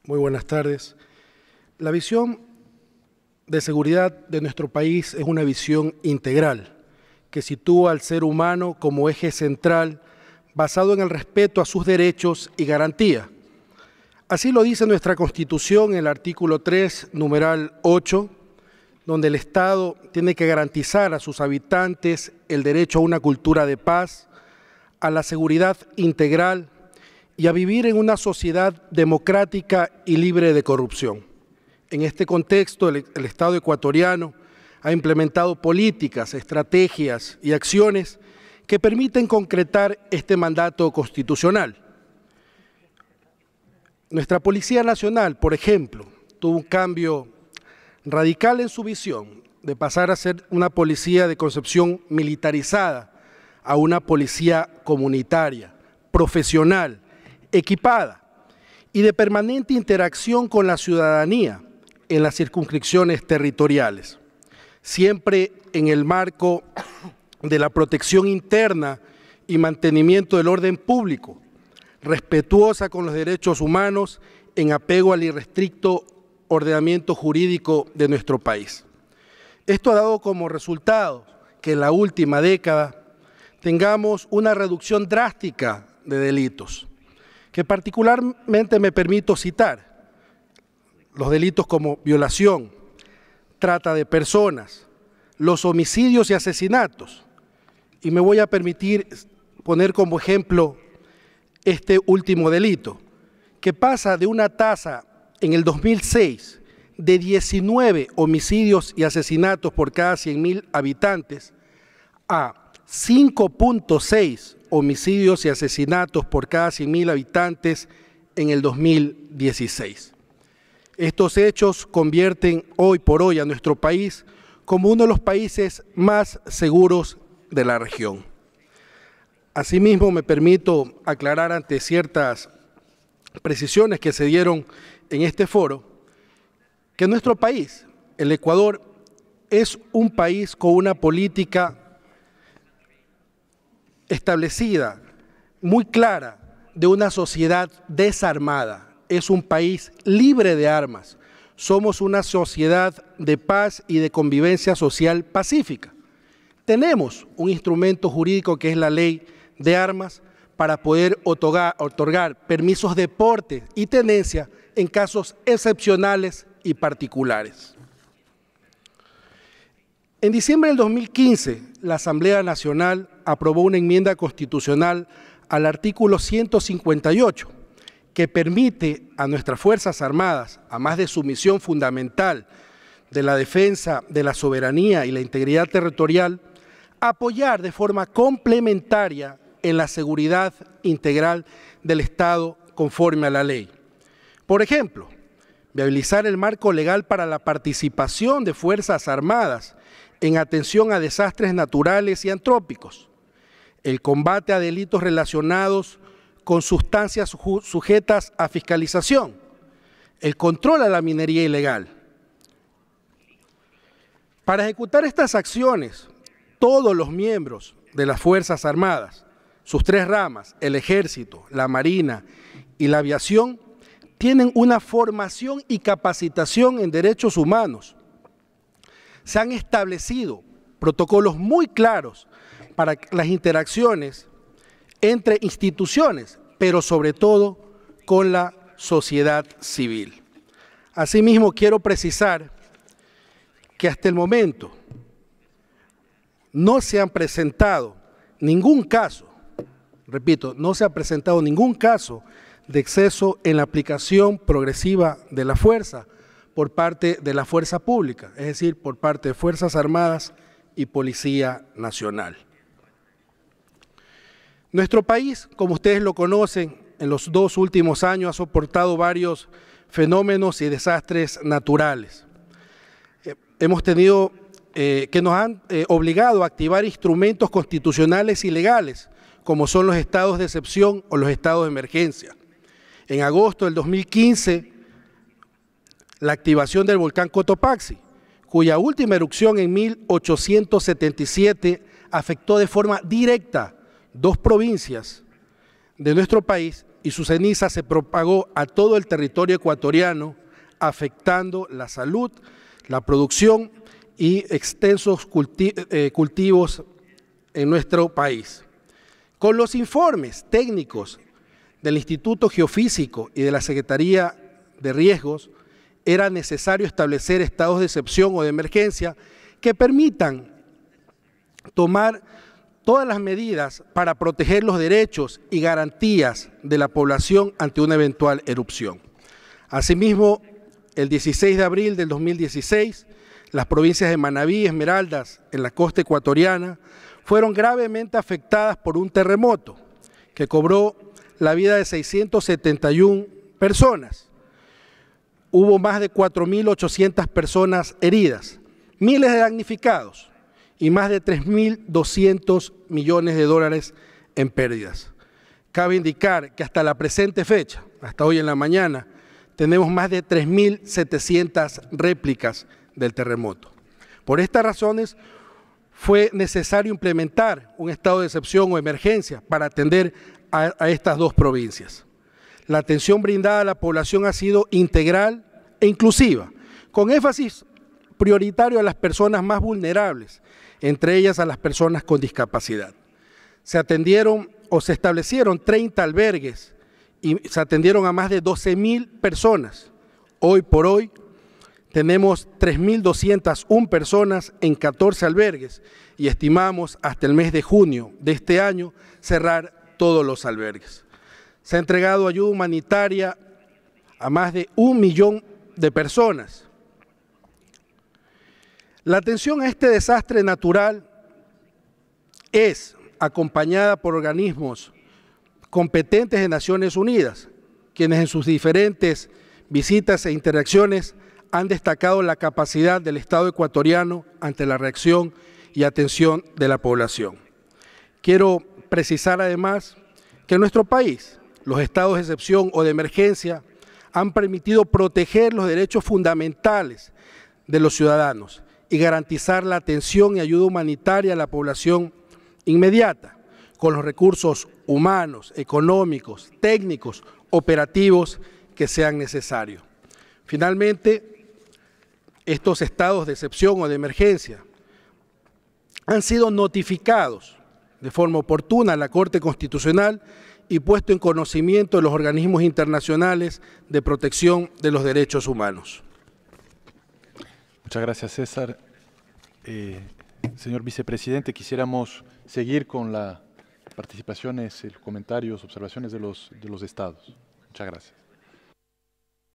Muy buenas tardes. La visión de seguridad de nuestro país es una visión integral que sitúa al ser humano como eje central basado en el respeto a sus derechos y garantía. Así lo dice nuestra Constitución en el artículo 3, numeral 8, donde el Estado tiene que garantizar a sus habitantes el derecho a una cultura de paz, a la seguridad integral y a vivir en una sociedad democrática y libre de corrupción. En este contexto, el Estado ecuatoriano ha implementado políticas, estrategias y acciones que permiten concretar este mandato constitucional. Nuestra Policía Nacional, por ejemplo, tuvo un cambio radical en su visión de pasar a ser una policía de concepción militarizada a una policía comunitaria, profesional, equipada y de permanente interacción con la ciudadanía en las circunscripciones territoriales, siempre en el marco de la protección interna y mantenimiento del orden público, respetuosa con los derechos humanos en apego al irrestricto ordenamiento jurídico de nuestro país. Esto ha dado como resultado que en la última década tengamos una reducción drástica de delitos, que particularmente me permito citar los delitos como violación, trata de personas, los homicidios y asesinatos. Y me voy a permitir poner como ejemplo este último delito, que pasa de una tasa en el 2006 de 19 homicidios y asesinatos por cada 100.000 habitantes a 5.6 homicidios y asesinatos por cada 100.000 habitantes en el 2016. Estos hechos convierten hoy por hoy a nuestro país como uno de los países más seguros de la región. Asimismo, me permito aclarar ante ciertas precisiones que se dieron en este foro, que nuestro país, el Ecuador, es un país con una política establecida, muy clara, de una sociedad desarmada. Es un país libre de armas. Somos una sociedad de paz y de convivencia social pacífica. Tenemos un instrumento jurídico que es la ley de armas para poder otorgar permisos de porte y tenencia en casos excepcionales y particulares. En diciembre del 2015, la Asamblea Nacional aprobó una enmienda constitucional al artículo 158, que permite a nuestras Fuerzas Armadas, además de su misión fundamental de la defensa de la soberanía y la integridad territorial, apoyar de forma complementaria en la seguridad integral del Estado conforme a la ley. Por ejemplo, viabilizar el marco legal para la participación de Fuerzas Armadas en atención a desastres naturales y antrópicos, el combate a delitos relacionados con sustancias sujetas a fiscalización, el control a la minería ilegal. Para ejecutar estas acciones, todos los miembros de las Fuerzas Armadas, sus tres ramas, el Ejército, la Marina y la Aviación, tienen una formación y capacitación en derechos humanos. Se han establecido protocolos muy claros para las interacciones entre instituciones, pero sobre todo con la sociedad civil. Asimismo, quiero precisar que hasta el momento no se han presentado ningún caso, repito, no se ha presentado ningún caso de exceso en la aplicación progresiva de la fuerza por parte de la fuerza pública, es decir, por parte de Fuerzas Armadas y Policía Nacional. Nuestro país, como ustedes lo conocen, en los 2 últimos años ha soportado varios fenómenos y desastres naturales. Hemos tenido que nos han obligado a activar instrumentos constitucionales y legales, como son los estados de excepción o los estados de emergencia. En agosto del 2015, la activación del volcán Cotopaxi, cuya última erupción en 1877 afectó de forma directa 2 provincias de nuestro país y su ceniza se propagó a todo el territorio ecuatoriano, afectando la salud, la producción y extensos cultivos en nuestro país. Con los informes técnicos del Instituto Geofísico y de la Secretaría de Riesgos, era necesario establecer estados de excepción o de emergencia que permitan tomar todas las medidas para proteger los derechos y garantías de la población ante una eventual erupción. Asimismo, el 16 de abril del 2016, las provincias de Manabí y Esmeraldas, en la costa ecuatoriana, fueron gravemente afectadas por un terremoto que cobró la vida de 671 personas. Hubo más de 4.800 personas heridas, miles de damnificados y más de 3.200 millones de dólares en pérdidas. Cabe indicar que hasta la presente fecha, hasta hoy en la mañana, tenemos más de 3.700 réplicas del terremoto. Por estas razones, fue necesario implementar un estado de excepción o emergencia para atender a estas dos provincias. La atención brindada a la población ha sido integral e inclusiva, con énfasis prioritario a las personas más vulnerables, entre ellas a las personas con discapacidad. Se atendieron o se establecieron 30 albergues y se atendieron a más de 12.000 personas. Hoy por hoy tenemos 3.201 personas en 14 albergues y estimamos hasta el mes de junio de este año cerrar todos los albergues. Se ha entregado ayuda humanitaria a más de 1 millón de personas. La atención a este desastre natural es acompañada por organismos competentes de Naciones Unidas, quienes en sus diferentes visitas e interacciones han destacado la capacidad del Estado ecuatoriano ante la reacción y atención de la población. Quiero precisar además que en nuestro país los estados de excepción o de emergencia han permitido proteger los derechos fundamentales de los ciudadanos y garantizar la atención y ayuda humanitaria a la población inmediata, con los recursos humanos, económicos, técnicos, operativos que sean necesarios. Finalmente, estos estados de excepción o de emergencia han sido notificados de forma oportuna a la Corte Constitucional y puesto en conocimiento de los organismos internacionales de protección de los derechos humanos. Muchas gracias, César. Señor vicepresidente, quisiéramos seguir con las participaciones, comentarios, observaciones de los estados. Muchas gracias.